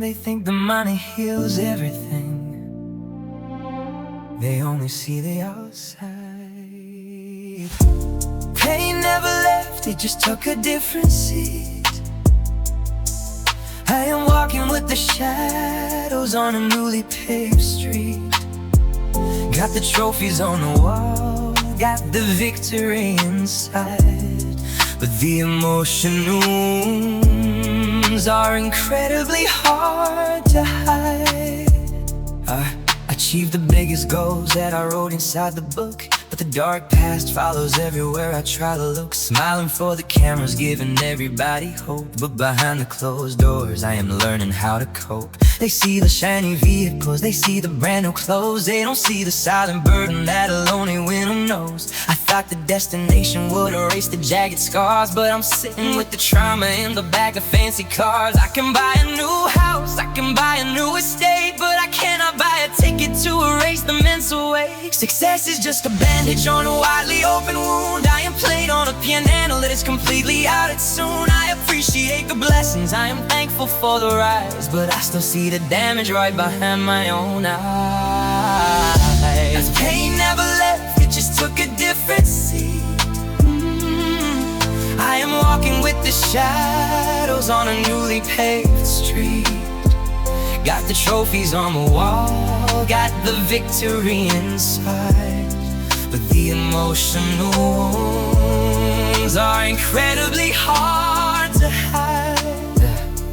they think the money heals everything. They only see the outside. Pain never left, it just took a different seat. I am walking with the shadows on a newly paved street. Got the trophies on the wall, got the victory inside. But the emotional wounds are incredibly hard to hide. I achieved the biggest goals that I wrote inside the book, but the dark past follows everywhere I try to look. Smiling for the cameras, giving everybody hope, but behind the closed doors I am learning how to cope. They see the shiny vehicles, they see the brand new clothes. They don't see the silent burden that a lonely window knows. I thought the destination would erase the jagged scars, but I'm sitting with the trauma in the back of fancy cars. I can buy a new house, I can buy a new estate, but I cannot buy a ticket to erase the mental weight. Success is just a bandage on a widely open wound. I am played on a piano that is completely out of tune. I appreciate the blessings, I am thankful for the rise, but I still see the damage right behind my own eyes. As pain never left, it just took a different seat. I am walking with the shadows on a newly paved street. Got the trophies on the wall, got the victory inside. But the emotional wounds are incredibly hard to hide.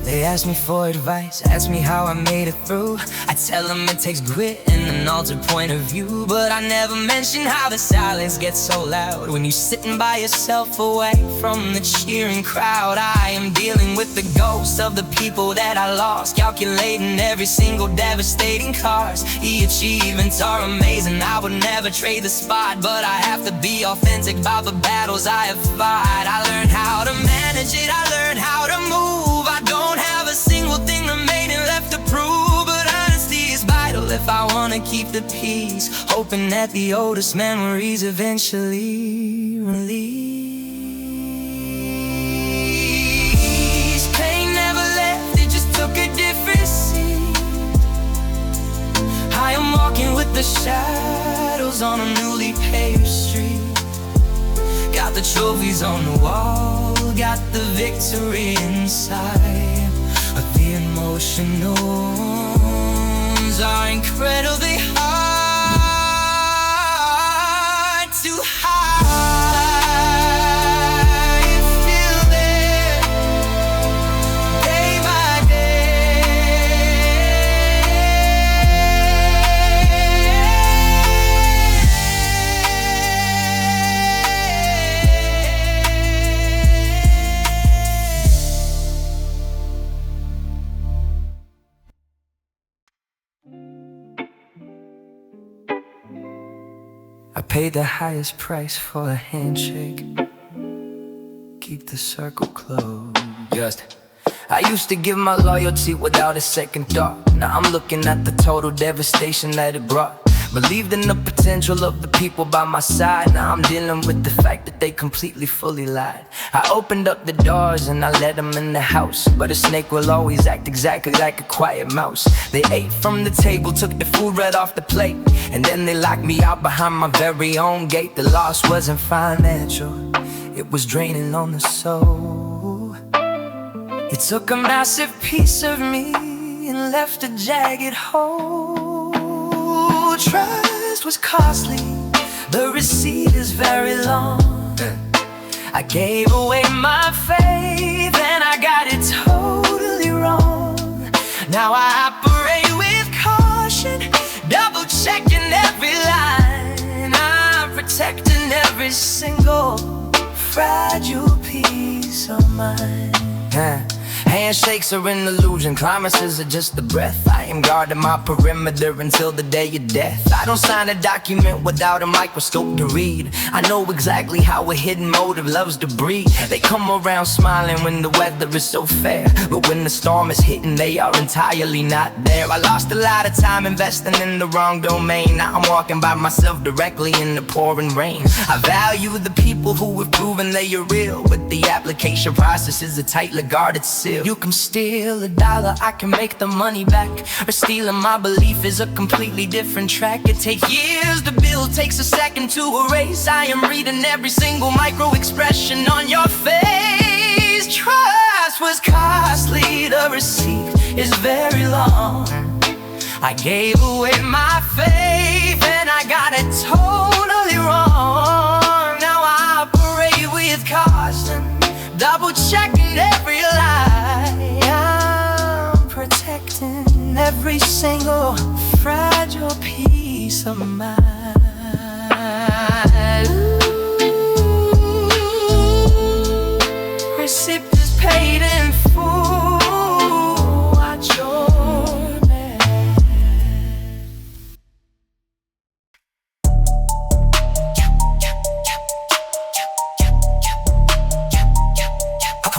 They ask me for advice, ask me how I made it through. I tell them it takes grit and an altered point of view, but I never mention how the silence gets so loud when you're sitting by yourself away from the cheering crowd. I am dealing with the ghosts of the people that I lost, calculating every single devastating cost. The achievements are amazing, I would never trade the spot, but I have to be authentic about the battles I have fought. I learned how to manage it, I learned how to move. I don't have a single thing remaining left to prove, but honesty is vital if I want to keep the peace, hoping that the oldest memories eventually release. Pain never left, it just took a different seat. I am walking with the shadows on a newly paved street. Got the trophies on the wall, got the victory inside. But the emotional wounds are incredibly hard to hide. It's still there, day by I paid the highest price for a handshake. Keep the circle closed. I used to give my loyalty without a second thought. Now I'm looking at the total devastation that it brought. Believed in the potential of the people by my side. Now I'm dealing with the fact that they completely fully lied. I opened up the doors and I let them in the house, but a snake will always act exactly like a quiet mouse. They ate from the table, took the food right off the plate, and then they locked me out behind my very own gate. The loss wasn't financial, it was draining on the soul. It took a massive piece of me and left a jagged hole. Trust was costly, the receipt is very long. I gave away my faith and I got it totally wrong. Now I operate with caution, double checking every line. I'm protecting every single fragile piece of mine. Handshakes are an illusion, promises are just a breath. I am guarding my perimeter until the day of death. I don't sign a document without a microscope to read. I know exactly how a hidden motive loves to breed. They come around smiling when the weather is so fair, but when the storm is hitting, they are entirely not there. I lost a lot of time investing in the wrong domain. Now I'm walking by myself directly in the pouring rain. I value the people who have proven they are real, but the application process is a tightly guarded seal. You can steal $1, I can make the money back. Or stealing my belief is a completely different track. It takes years to build, takes a second to erase. I am reading every single micro expression on your face. Trust was costly, the receipt is very long. I gave away my faith and I got it totally wrong. Now I operate with caution, double checking every lie. I'm protecting every single fragile piece of mine. Receipt is paid in full. Watch your back.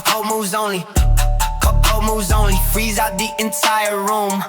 Cold moves only. Cold moves only. Freeze out the entire room.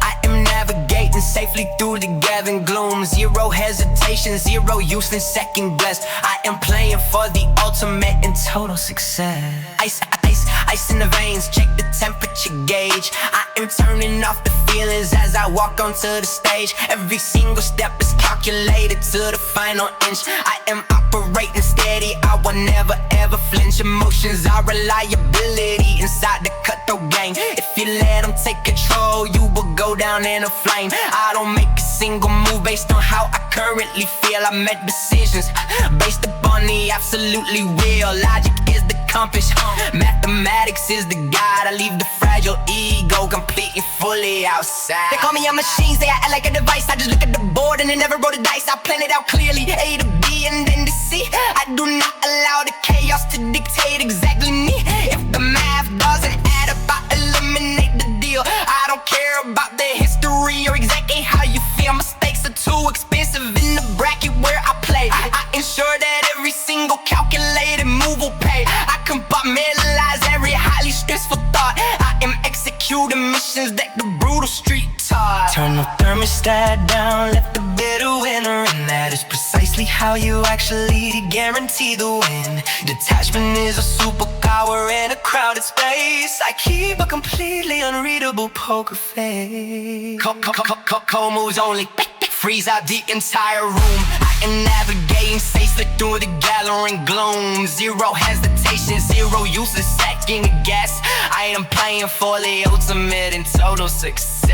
I am navigating safely through the gathering gloom. Zero hesitation, zero useless second guess. I am playing for the ultimate and total success. Ice in the veins, check the temperature gauge. I am turning off the feelings as I walk onto the stage. Every single step is calculated to the final inch. I am operating steady, I will never ever flinch. Emotions are reliability inside the cutthroat game. If you let them take control, you will go down in a flame. I don't make a single move based on how I currently feel. I make decisions based upon the absolutely real. Logic is the compass, mathematics is the guide. I leave the fragile ego completely fully outside. They call me a machine, say I act like a device. I just look at the board and I never roll the dice. I plan it out clearly, A to B and then to C. I do not allow the chaos to dictate exactly me. If the math doesn't add up, I eliminate the deal. I don't care about the history or exactly how you feel. Mistakes are too expensive in the bracket where I play. I ensure that every single calculated move will pay. I compartmentalize every highly stressful thought. I am executing missions that the brutal street taught. Turn the thermostat down, left the bitter winner, and that is precisely how you actually guarantee the win. Detachment is a superpower in a crowded space. I keep a completely unreadable poker face. Cold moves only. Freeze out the entire room. I am navigating safely through the gathering gloom. Zero hesitation, zero useless second guess. I am playing for the ultimate and total success.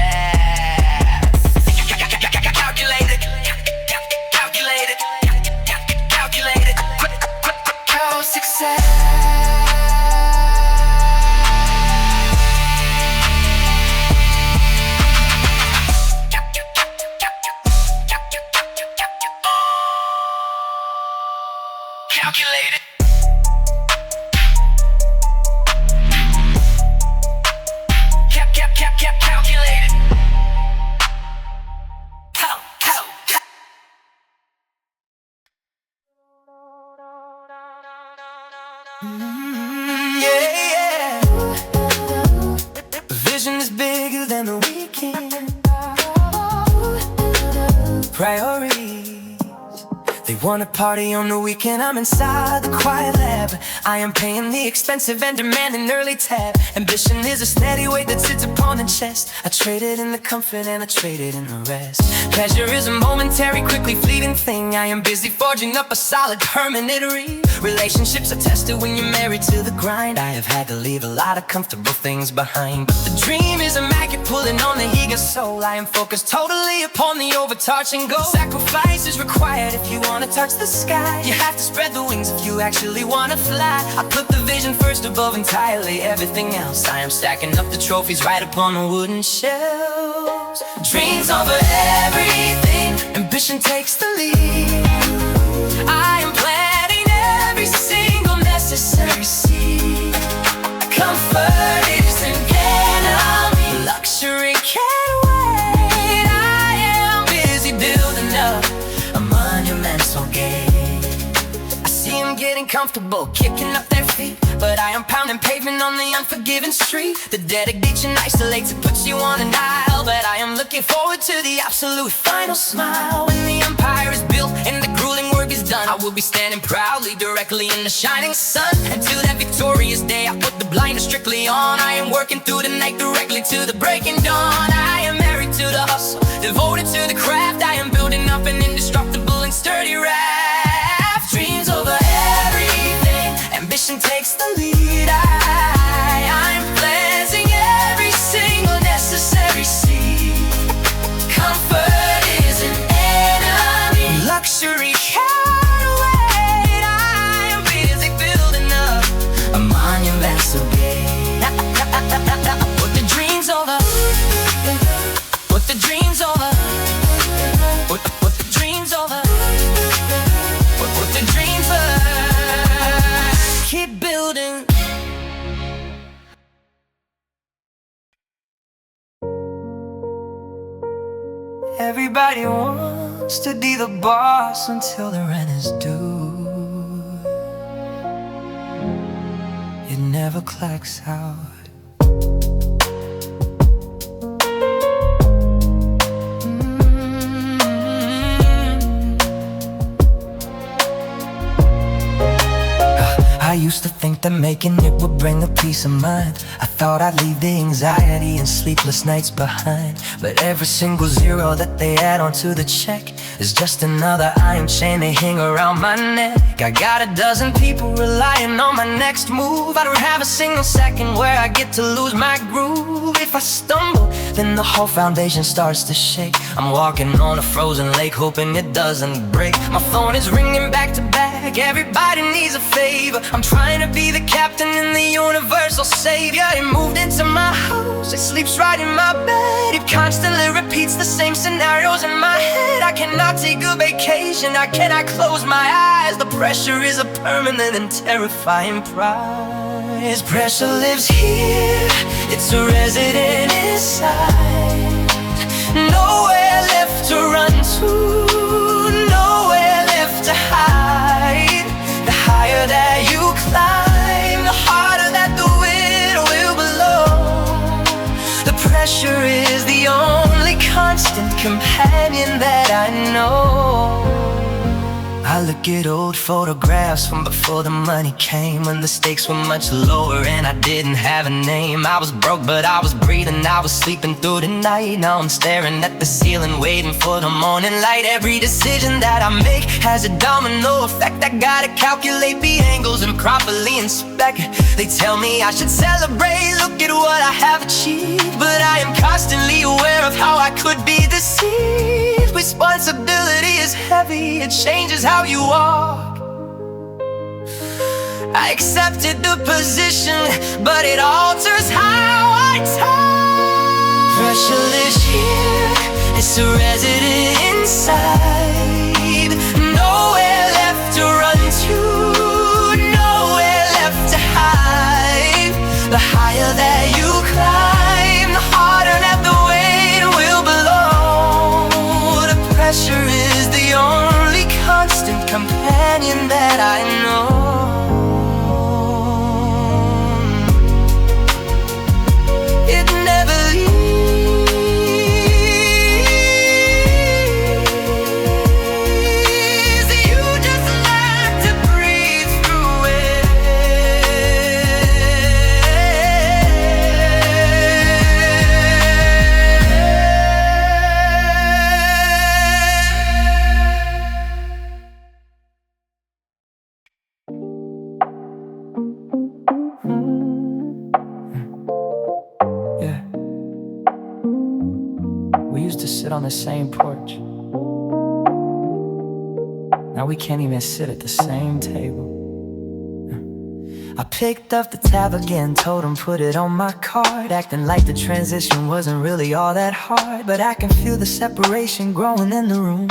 Calculated, calculated, calculated, quick success. Calculated. Calculated. Yeah. Vision is bigger than the weekend. Priorities. They wanna party on the weekend, I'm inside the quiet lab. I am paying the expensive and demanding early tab. Ambition is a steady weight that sits upon the chest. I traded in the comfort and I traded in the rest. Pleasure is a momentary, quickly fleeting thing. I am busy forging up a solid permanent relationships are tested when you're married to the grind. I have had to leave a lot of comfortable things behind, but the dream is a magnet pulling on the eager soul. I am focused totally upon the overarching goal. Sacrifice is required if you want to touch the sky. You have to spread the wings if you actually want to fly. I put the vision first above entirely everything else. I am stacking up the trophies right upon the wooden shelves. Dreams over everything, ambition takes the lead. I am planting every single necessary seed. Comfort is an enemy, luxury can't wait. I am busy building up a monumental gate. I see them getting comfortable, kicking up their feet, but I am pounding pavement on the unforgiving street. The dedication isolates, it puts you on an aisle, but I am looking forward to the absolute final smile. When the empire is built and the grueling work is done, done, I will be standing proudly directly in the shining sun. Until that victorious day, I put the blinders strictly on. I am working through the night directly to the breaking dawn. I am married to the hustle, devoted to the craft. I am building up an indestructible and sturdy raft. Dreams over everything, ambition takes the lead. I'm planting every single necessary seed. Comfort is an enemy, luxury can't wait. I am busy building up a monument so big. Put the dreams over, put the dreams over, put the dreams over, put the dreams over. Keep building. Everybody wants to be the boss until the rent is due. It never clocks out. I used to think that making it would bring a peace of mind. I thought I'd leave the anxiety and sleepless nights behind. But every single zero that they add onto the check is just another iron chain they hang around my neck. I got a dozen people relying on my next move. I don't have a single second where I get to lose my groove. If I stumble, then the whole foundation starts to shake. I'm walking on a frozen lake, hoping it doesn't break. My phone is ringing back to back, everybody needs a favor. I'm trying to be the captain in the universal savior. He moved into my house, he sleeps right in my bed. He constantly repeats the same scenarios in my head. I cannot take a vacation, I cannot close my eyes. The pressure is a permanent and terrifying prize. Pressure lives here, it's a resident inside. Nowhere left to run to, nowhere left to hide. The higher that you climb, the harder that the wind will blow. The pressure is the only constant companion that I know. I look at old photographs from before the money came, when the stakes were much lower and I didn't have a name. I was broke but I was breathing, I was sleeping through the night. Now I'm staring at the ceiling waiting for the morning light. Every decision that I make has a domino effect. I gotta calculate the angles and properly inspect. They tell me I should celebrate, look at what I have achieved. But I am constantly aware of how I could be deceived. Responsibility is heavy, it changes how you walk. I accepted the position, but it alters how I talk. Pressure lives here, it's a resident inside. Nowhere left to run to, nowhere left to hide. The higher that you climb, the harder that the weight will below. The pressure is the only constant companion that I know. It never leaves. You just learn to breathe through it. Yeah. We used to sit on the same porch. Now we can't even sit at the same table. I picked up the tab again, told him put it on my card, acting like the transition wasn't really all that hard. But I can feel the separation growing in the room,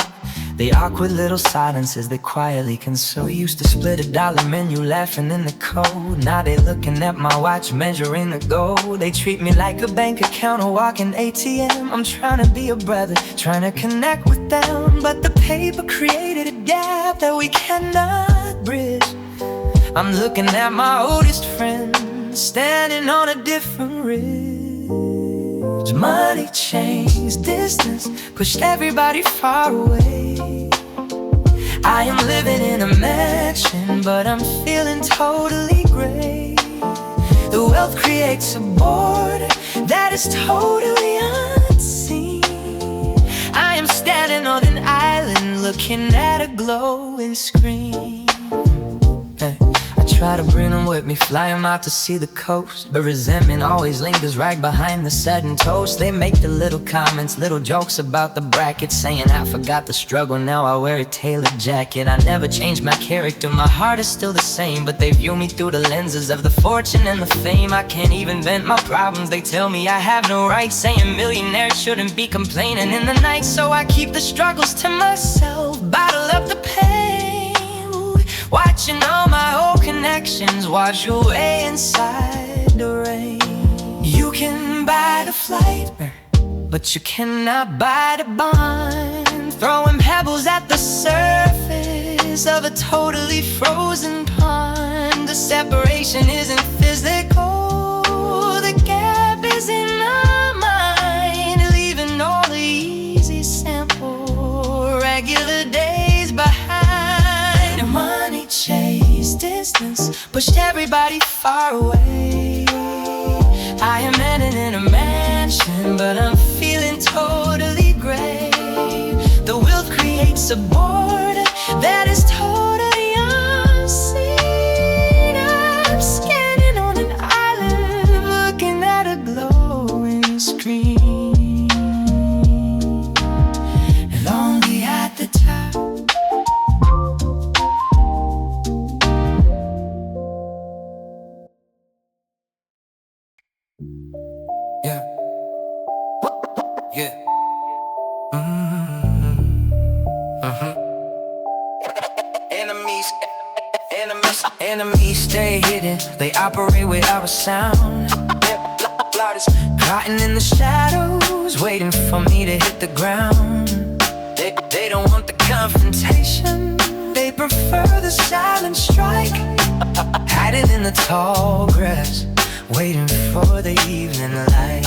the awkward little silences that quietly consume. We used to split $1 menu, laughing in the cold. Now they looking at my watch, measuring the gold. They treat me like a bank account, a walking ATM. I'm trying to be a brother, trying to connect with them, but the paper created a gap that we cannot bridge. I'm looking at my oldest friend, standing on a different ridge. Money changed, distance pushed everybody far away. I am living in a mansion, but I'm feeling totally gray. The wealth creates a border that is totally unseen. I am standing on an island looking at a glowing screen. Hey, I try to bring them with me, fly them out to see the coast, but resentment always lingers right behind the sudden toast. They make the little comments, little jokes about the bracket, saying I forgot the struggle, now I wear a tailored jacket. I never changed my character, my heart is still the same, but they view me through the lenses of the fortune and the fame. I can't even vent my problems, they tell me I have no right, saying millionaires shouldn't be complaining in the night. So I keep the struggles to myself, bottle up the pain, watching all my old connections wash away inside the rain. You can buy the flight, but you cannot buy the bond. Throwing pebbles at the surface of a totally frozen pond. The separation isn't physical, the gap is in our mind, leaving all the easy sample regular days behind. And money chased distance, pushed everybody far away. I am living in a mansion, but I'm feeling totally gray. The wealth creates a border that is totally unseen. I'm scanning on an island, looking at a glowing screen. And only at the top, yeah, yeah. Enemies stay hidden, they operate without a sound. Plotting in the shadows, waiting for me to hit the ground. They don't want the confrontation, they prefer the silent strike. Hiding in the tall grass, waiting for the evening light.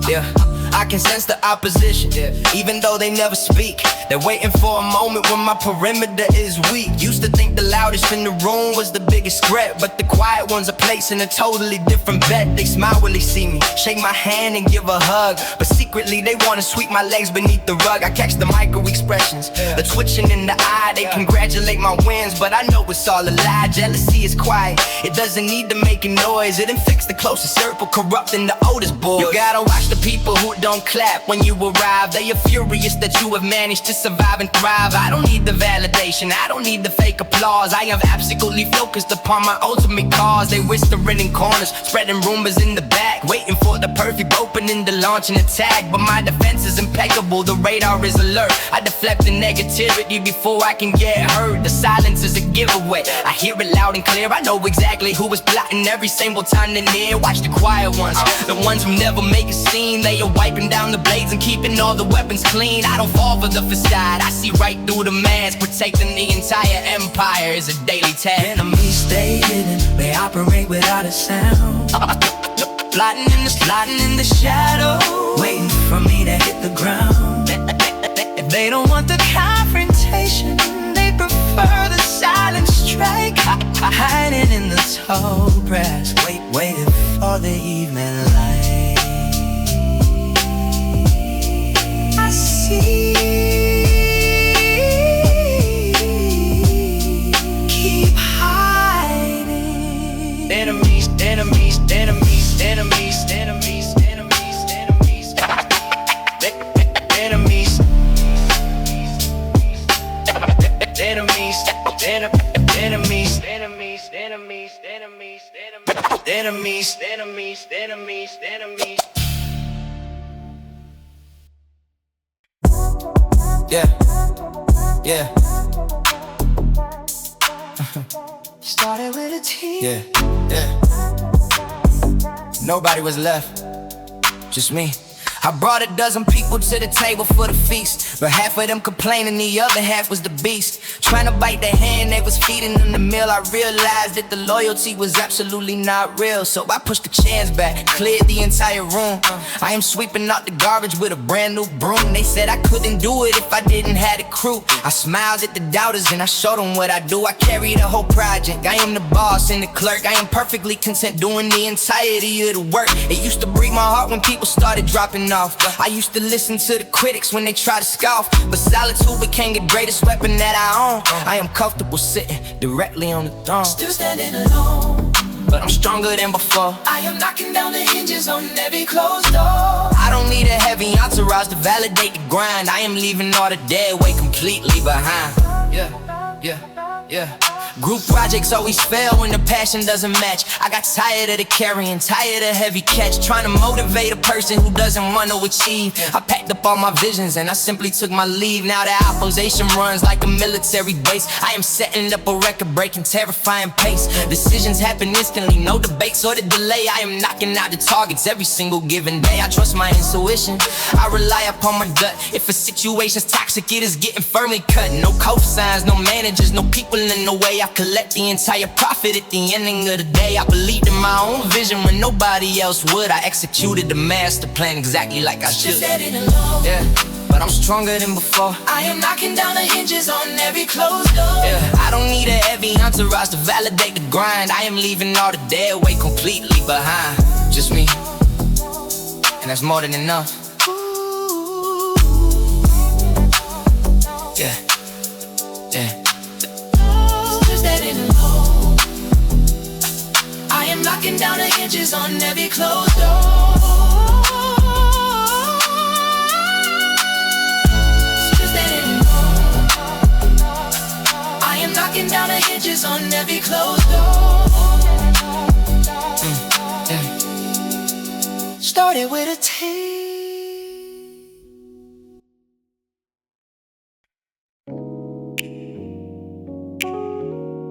Yeah, I can sense the opposition, even though they never speak. They're waiting for a moment when my perimeter is weak. Used to think the loudest in the room was the biggest threat, but the quiet ones are placing a totally different bet. They smile when they see me, shake my hand and give a hug, but secretly they wanna sweep my legs beneath the rug. I catch the micro expressions, the twitching in the eye. They congratulate my wins, but I know it's all a lie. Jealousy is quiet, it doesn't need to make a noise. It infects the closest circle, corrupting the oldest boys. You gotta watch the people who don't clap when you arrive. They are furious that you have managed to survive and thrive. I don't need the validation, I don't need the fake applause. I am absolutely focused upon my ultimate cause. They whispering in corners, spreading rumors in the back, waiting for the perfect opening to launch an attack. But my defense is impeccable, the radar is alert. I deflect the negativity before I can get hurt. The silence is a giveaway, I hear it loud and clear. I know exactly who is plotting every single time they're near. Watch the quiet ones, the ones who never make a scene. They are wiping down the blades and keeping all the weapons clean. I don't fall for the facade, I see right through the mask. Protecting the entire empire is a daily task. Enemies stay hidden, they operate without a sound. Plotting in the shadow, waiting for me to hit the ground. If they don't want the confrontation, they prefer the silent strike. Hiding in the tall grass, waiting for the evening light. I see, keep hiding. Enemies, enemies, enemies, enemies, enemies, enemies, enemies, enemies, enemies, enemies, enemies, enemies, enemies, enemies, enemies, enemies, enemies. Yeah, yeah. Started with a team. Yeah, yeah. Nobody was left, just me. I brought a dozen people to the table for the feast, but half of them complaining, the other half was the beast. Trying to bite the hand that was feeding them the meal. I realized that the loyalty was absolutely not real. So I pushed the chairs back, cleared the entire room. I am sweeping out the garbage with a brand new broom. They said I couldn't do it if I didn't have the crew. I smiled at the doubters and I showed them what I do. I carry the whole project, I am the boss and the clerk. I am perfectly content doing the entirety of the work. It used to break my heart when people started dropping off. I used to listen to the critics when they try to scoff, but solitude became the greatest weapon that I own. I am comfortable sitting directly on the throne, still standing alone, but I'm stronger than before. I am knocking down the hinges on every closed door. I don't need a heavy entourage to validate the grind. I am leaving all the dead weight completely behind. Yeah. Group projects always fail when the passion doesn't match. I got tired of the carrying, tired of heavy catch, trying to motivate a person who doesn't want to achieve. I packed up all my visions and I simply took my leave. Now the opposition runs like a military base. I am setting up a record-breaking, terrifying pace. Decisions happen instantly, no debates or the delay. I am knocking out the targets every single given day. I trust my intuition, I rely upon my gut. If a situation's toxic, it is getting firmly cut. No cosigns, no managers, no people in the way. I collect the entire profit at the ending of the day. I believed in my own vision when nobody else would. I executed the master plan exactly like I should. Yeah, but I'm stronger than before. I am knocking down the hinges on every closed door. Yeah, I don't need a heavy entourage to validate the grind. I am leaving all the dead weight completely behind. Just me, and that's more than enough. Yeah. I am knocking down the hinges on every closed door. I am knocking down the hinges on every closed door. Started with a tape.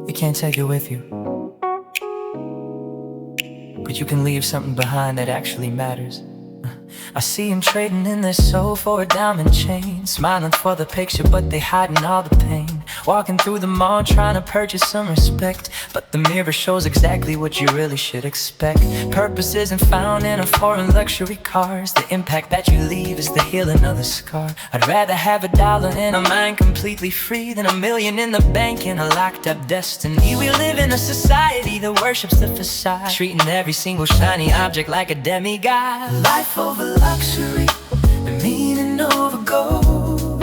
You can't take it with you, but you can leave something behind that actually matters. I see him trading in their soul for a diamond chain, smiling for the picture but they hiding all the pain. Walking through the mall trying to purchase some respect, but the mirror shows exactly what you really should expect. Purpose isn't found in a foreign luxury cars. The impact that you leave is the healing of the scar. I'd rather have $1 in a mind completely free than $1 million in the bank in a locked up destiny. We live in a society that worships the facade, treating every single shiny object like a demigod. Life over luxury, the meaning over gold.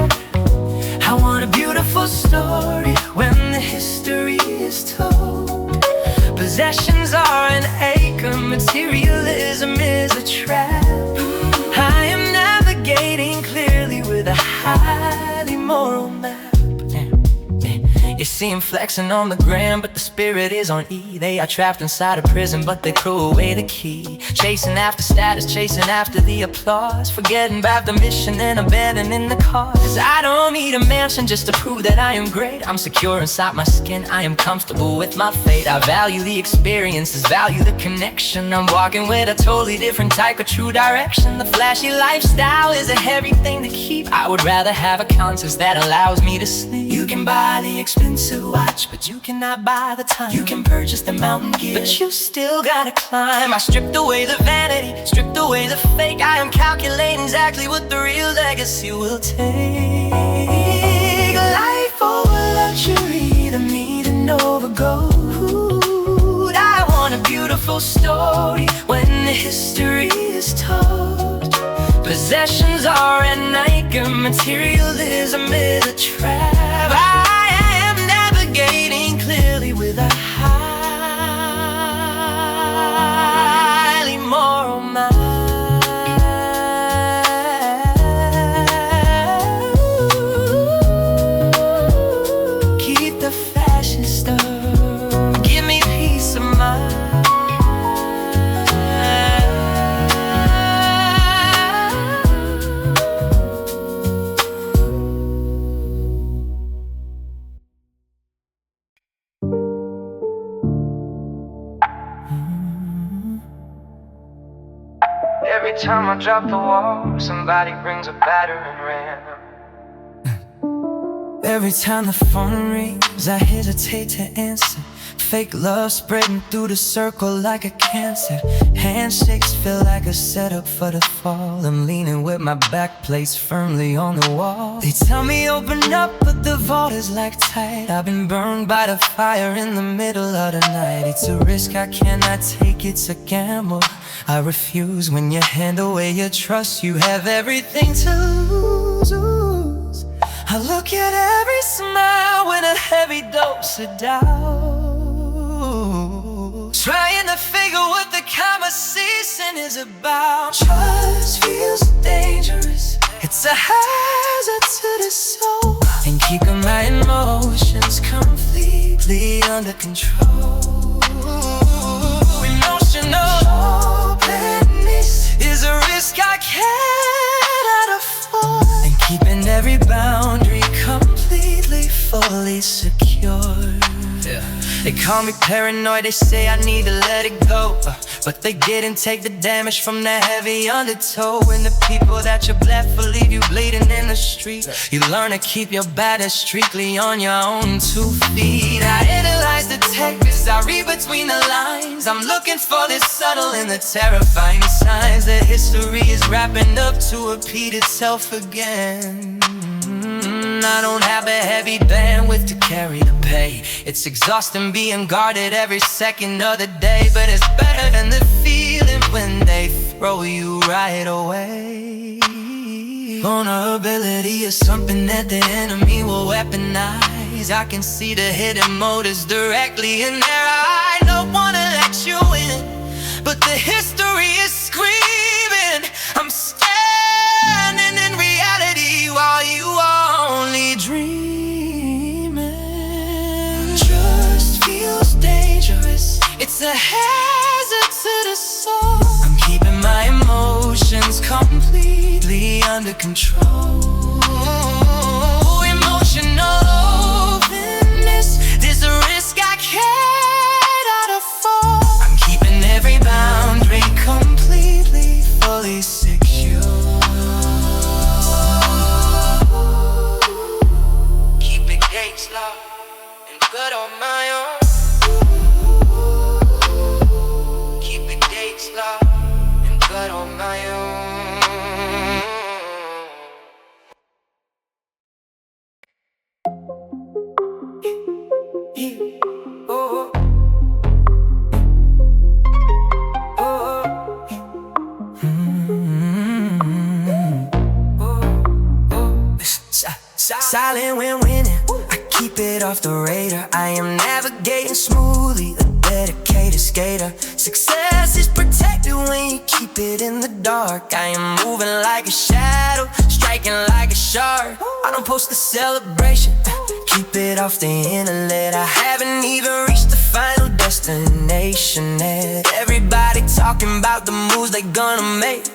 I want a beautiful story when the history is told. Possessions are an anchor, materialism is a trap. I am navigating clearly with a highly moral map. You see him flexing on the gram, but the spirit is on E. They are trapped inside a prison, but they threw away the key. Chasing after status, chasing after the applause, forgetting about the mission and abandoning the cause. I don't need a mansion just to prove that I am great. I'm secure inside my skin, I am comfortable with my fate. I value the experiences, value the connection. I'm walking with a totally different type of true direction. The flashy lifestyle is a heavy thing to keep. I would rather have a conscience that allows me to sleep. You can buy the expensive watch, but you cannot buy the time. You can purchase the mountain gear, but you still gotta climb. I stripped away the vanity, stripped away the fake. I am calculating exactly what the real legacy will take. Life over luxury, the meaning over gold. I want a beautiful story when the history is told. Possessions are an anchor, materialism is a trap. Navigating clearly with a highly moral mind. Keep the fashion stuff, give me peace of mind. Every time I drop the wall, somebody brings a battering ram. Every time the phone rings, I hesitate to answer. Fake love spreading through the circle like a cancer. Handshakes feel like a setup for the fall. I'm leaning with my back placed firmly on the wall. They tell me open up, but the vault is like tight. I've been burned by the fire in the middle of the night. It's a risk I cannot take, it's a gamble I refuse. When you hand away your trust, you have everything to lose. I look at every smile with a heavy dose of doubt, trying to figure what the conversation is about. Trust feels dangerous, it's a hazard to the soul, and keeping my emotions completely under control. Emotional openness is a risk I cannot afford, and keeping every boundary completely, fully secure. They call me paranoid, they say I need to let it go, but they didn't take the damage from the heavy undertow. When the people that you blessed will leave you bleeding in the street, you learn to keep your batters strictly on your own 2 feet. I analyze the text, I read between the lines. I'm looking for the subtle and the terrifying signs that history is wrapping up to repeat itself again. I don't have a heavy bandwidth to carry the pay. It's exhausting being guarded every second of the day, but it's better than the feeling when they throw you right away. Vulnerability is something that the enemy will weaponize. I can see the hidden motives directly in their eye. Don't wanna let you in, but the history is screaming. I'm standing in reality while you are only dreaming. Trust feels dangerous, it's a hazard to the soul. I'm keeping my emotions completely under control. Emotional openness, there's a risk I cannot afford. I'm keeping every boundary completely, fully secure. Keeping gates locked and good on my own. Keeping gates locked and good on my own. Oh, oh, silent when winning, I keep it off the radar. I am navigating smoothly, a dedicated skater. Success is protected when you keep it in the dark. I am moving like a shadow, striking like a shark. I don't post a celebration, keep it off the internet. I haven't even reached the final destination yet. Everybody talking about the moves they gonna make.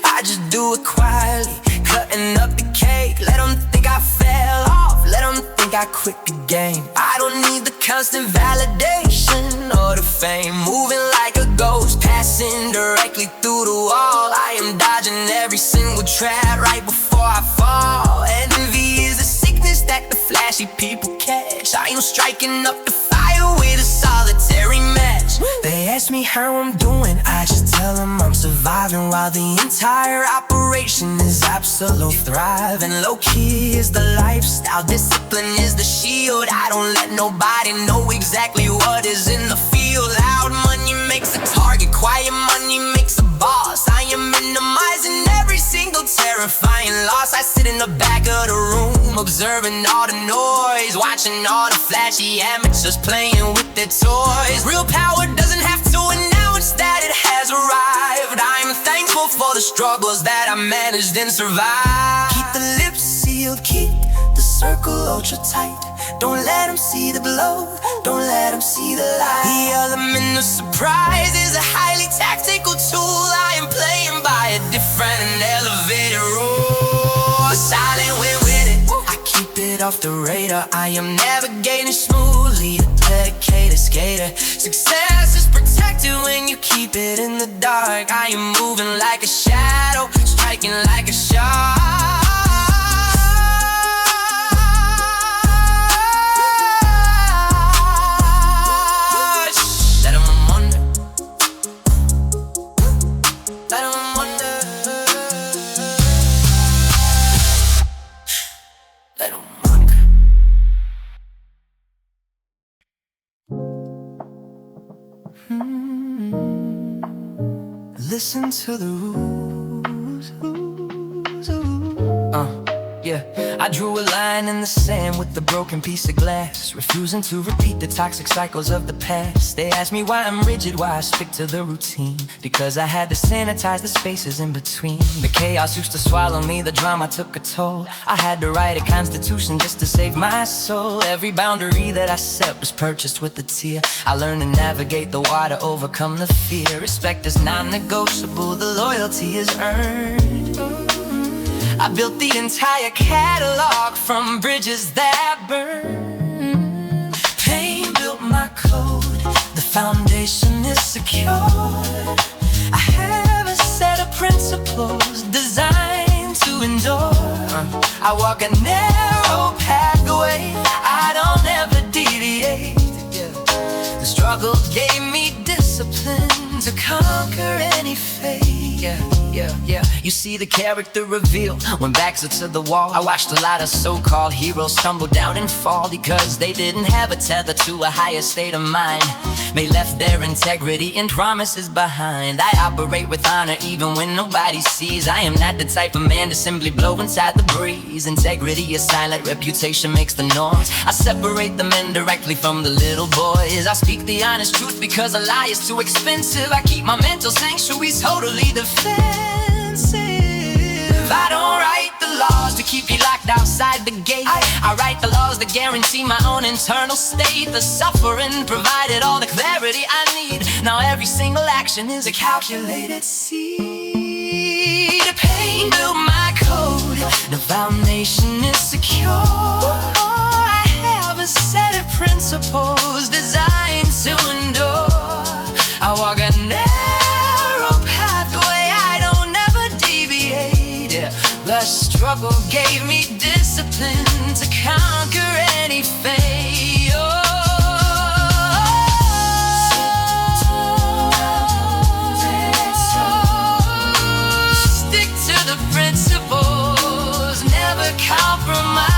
I just do it quietly, cutting up the cake. Let them think I fell off, let them think I quit the game. I don't need the constant validation or the fame. Moving like a ghost, passing directly through the wall. I am dodging every single trap right before I fall. Envy is a sickness that the flashy people catch. I am striking up the fire with a solitary match. They ask me how I'm doing, I just tell them I'm surviving, while the entire operation is absolute thriving. Low-key is the lifestyle, discipline is the shield. I don't let nobody know exactly what is in the field. Loud money makes a target, quiet money makes a boss. I am minimizing every single terrifying loss. I sit in the back of the room, observing all the noise, watching all the flashy amateurs playing with their toys. Real power doesn't have to announce that it has arrived. I'm thankful for the struggles that I managed and survived. Keep the lips sealed, keep the circle ultra tight. Don't let them see the blow, don't let them see the light. The element of surprise is a highly tactical tool. I am playing by a different and elevated rule. Silent when with it, I keep it off the radar. I am navigating smoothly, a dedicated skater. Success is protected do when you keep it in the dark. I am moving like a shadow, striking like a shot. Let 'em wonder. Let 'em wonder. Let 'em wonder. Listen to the rules. Yeah, I drew a line in the sand with the broken piece of glass, refusing to repeat the toxic cycles of the past. They ask me why I'm rigid, why I stick to the routine, because I had to sanitize the spaces in between. The chaos used to swallow me, the drama took a toll. I had to write a constitution just to save my soul. Every boundary that I set was purchased with a tear. I learned to navigate the water, overcome the fear. Respect is non-negotiable, the loyalty is earned. I built the entire catalog from bridges that burn. Pain built my code, the foundation is secure. I have a set of principles designed to endure. I walk a narrow pathway, I don't ever deviate. The struggle gave me discipline to conquer any fate. You see the character revealed when backs are to the wall. I watched a lot of so-called heroes stumble down and fall because they didn't have a tether to a higher state of mind. They left their integrity and promises behind. I operate with honor even when nobody sees. I am not the type of man to simply blow inside the breeze. Integrity is silent, reputation makes the noise. I separate the men directly from the little boys. I speak the honest truth because a lie is too expensive. I keep my mental sanctuary totally defensive. I don't write the laws to keep you locked outside the gate. I write the laws that guarantee my own internal state. The suffering provided all the clarity I need. Now every single action is a calculated seed. The pain built my code, the foundation is secure. I have a set of principles designed to endure. I walk a narrow pathway, I don't ever deviate. The struggle gave me discipline to conquer any fate. Stick to the principles, never compromise.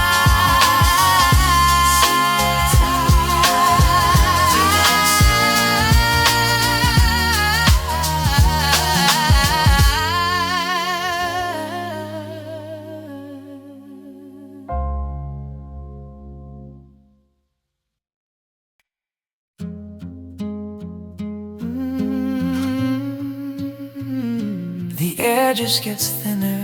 The air just gets thinner.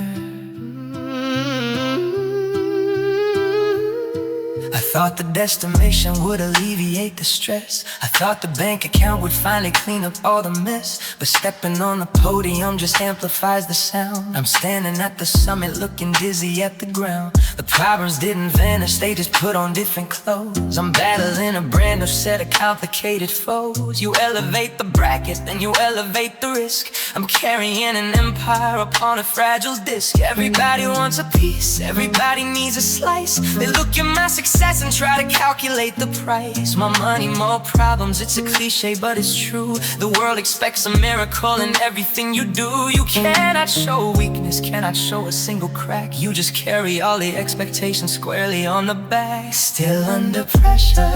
I thought the destination would alleviate the stress. I thought the bank account would finally clean up all the mess. But stepping on the podium just amplifies the sound. I'm standing at the summit looking dizzy at the ground. The problems didn't vanish, they just put on different clothes. I'm battling a brand new set of complicated foes. You elevate the bracket, then you elevate the risk. I'm carrying an empire upon a fragile disc. Everybody wants a piece, everybody needs a slice. They look at my success and try to calculate the price. More money, more problems, it's a cliche but it's true. The world expects a miracle in everything you do. You cannot show weakness, cannot show a single crack. You just carry all the expectations squarely on the back. Still under pressure,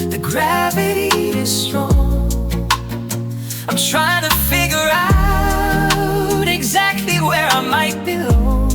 the gravity is strong. I'm trying to figure out exactly where I might belong.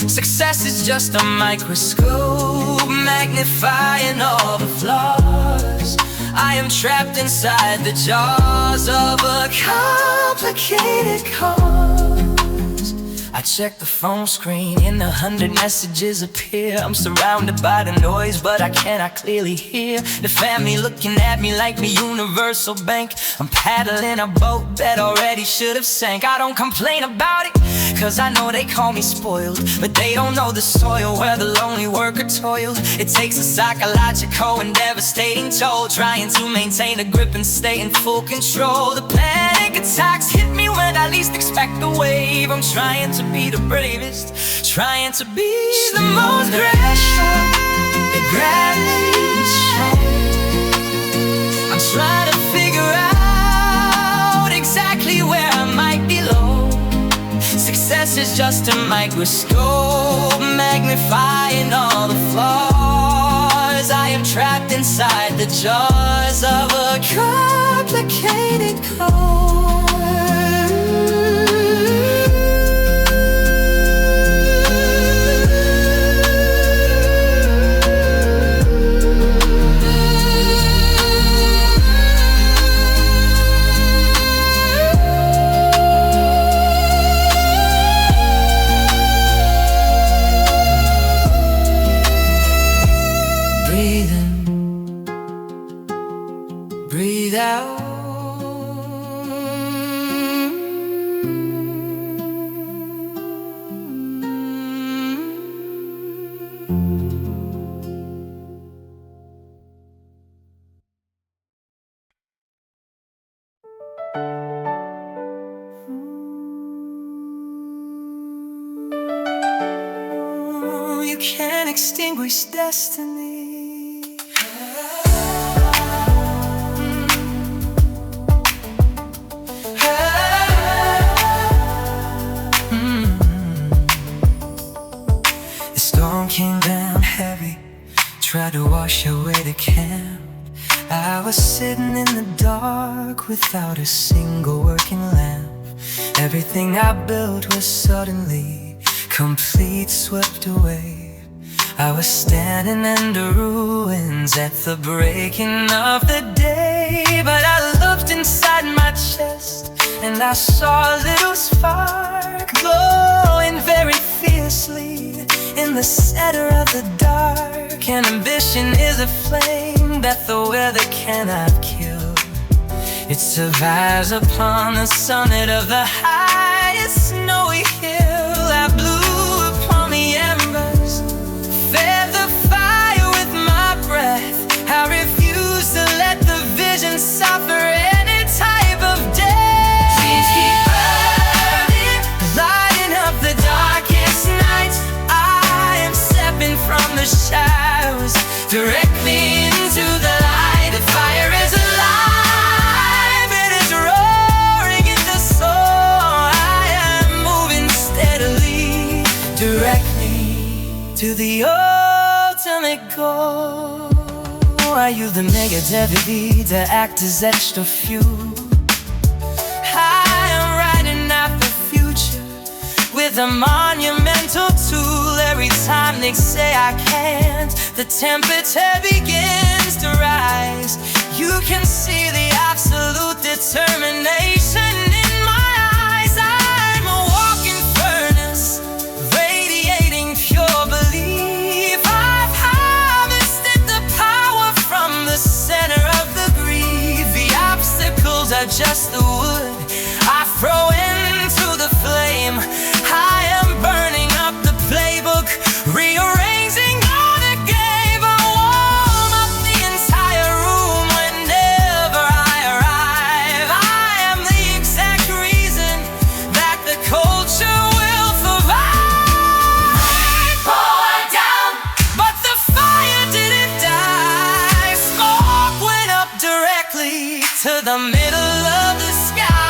Success is just a microscope, magnifying all the flaws. I am trapped inside the jaws of a complicated cause. I check the phone screen and 100 messages appear. I'm surrounded by the noise, but I cannot clearly hear the family looking at me like the universal bank. I'm paddling a boat that already should have sank. I don't complain about it, cause I know they call me spoiled, but they don't know the soil where the lonely worker toiled. It takes a psychological and devastating toll, trying to maintain a grip and stay in full control. The panic attacks hit me when I least expect the wave. I'm trying to be the bravest, trying to be the most pressure. It gravity's I'm trying to figure out exactly where I might be low. Success is just a microscope, magnifying all the flaws. I am trapped inside the jaws of a complicated core. Breathe out. You can't extinguish destiny. Came down heavy, tried to wash away the camp. I was sitting in the dark without a single working lamp. Everything I built was suddenly complete, swept away. I was standing in the ruins at the breaking of the day. But I looked inside my chest and I saw a little spark glowing very fiercely in the center of the dark. And ambition is a flame that the weather cannot kill. It survives upon the summit of the highest snowy hill. I blew upon the embers, fed the fire with my breath. I refuse to let the vision suffer any type of death. Please keep burning, lighting up the darkest nights. From the shadows, direct me into the light. The fire is alive, it is roaring in the soul. I am moving steadily, direct me to the ultimate goal. I use the negativity to act as extra fuel. I am writing out the future with a monumental tool. Every time they say I can't, the temperature begins to rise. You can see the absolute determination in my eyes. I'm a walking furnace, radiating pure belief. I've harvested the power from the center of the grief. The obstacles are just the wood I throw into the flame. I am burning up the playbook, rearranging all the game. I warm up the entire room whenever I arrive. I am the exact reason that the culture will survive. Pour down, but the fire didn't die. Smoke went up directly to the middle of the sky.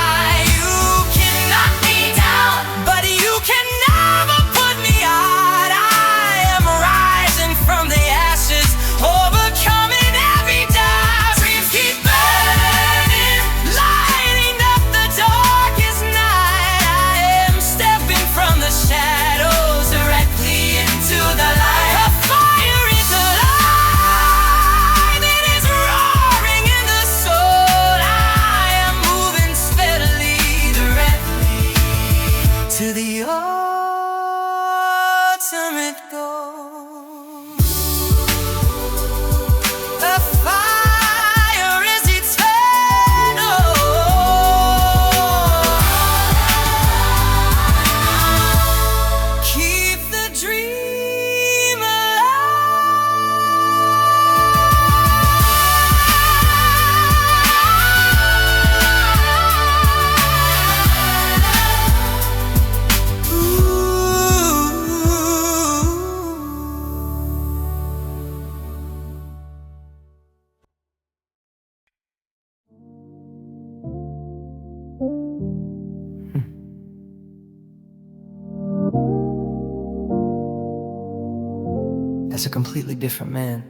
a completely different man.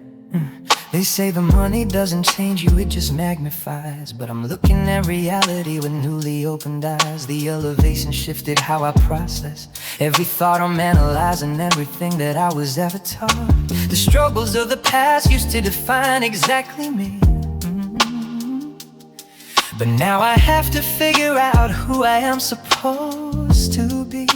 They say the money doesn't change you, it just magnifies. But I'm looking at reality with newly opened eyes. The elevation shifted how I process every thought. I'm analyzing everything that I was ever taught. The struggles of the past used to define exactly me. But now I have to figure out who I am supposed to be.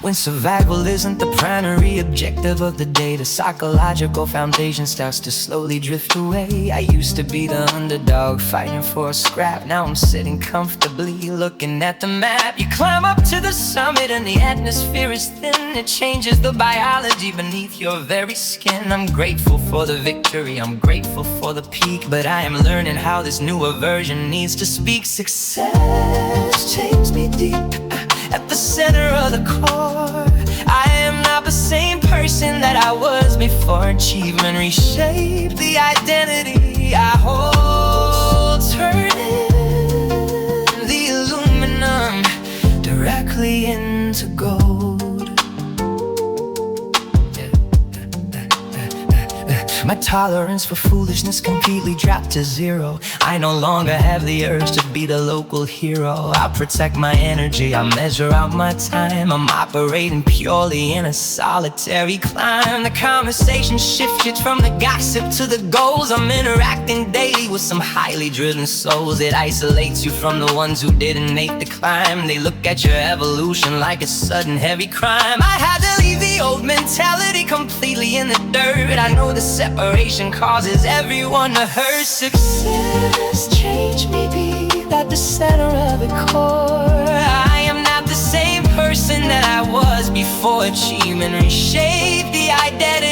When survival isn't the primary objective of the day, the psychological foundation starts to slowly drift away. I used to be the underdog fighting for a scrap. Now I'm sitting comfortably looking at the map. You climb up to the summit and the atmosphere is thin. It changes the biology beneath your very skin. I'm grateful for the victory, I'm grateful for the peak, but I am learning how this newer version needs to speak. Success changed me deep at the center of the core. I am not the same person that I was before. Achievement reshaped the identity I hold, turning the aluminum directly into gold. My tolerance for foolishness completely dropped to zero. I no longer have the urge to be the local hero. I protect my energy, I measure out my time. I'm operating purely in a solitary climb. The conversation shifted from the gossip to the goals. I'm interacting daily with some highly driven souls. It isolates you from the ones who didn't make the climb. They look at your evolution like a sudden heavy crime. I had to leave the old mentality completely in the dirt. I know the separation causes everyone to hurt. Success changed me deep at the center of the core. I am not the same person that I was before. Achievement reshaped the identity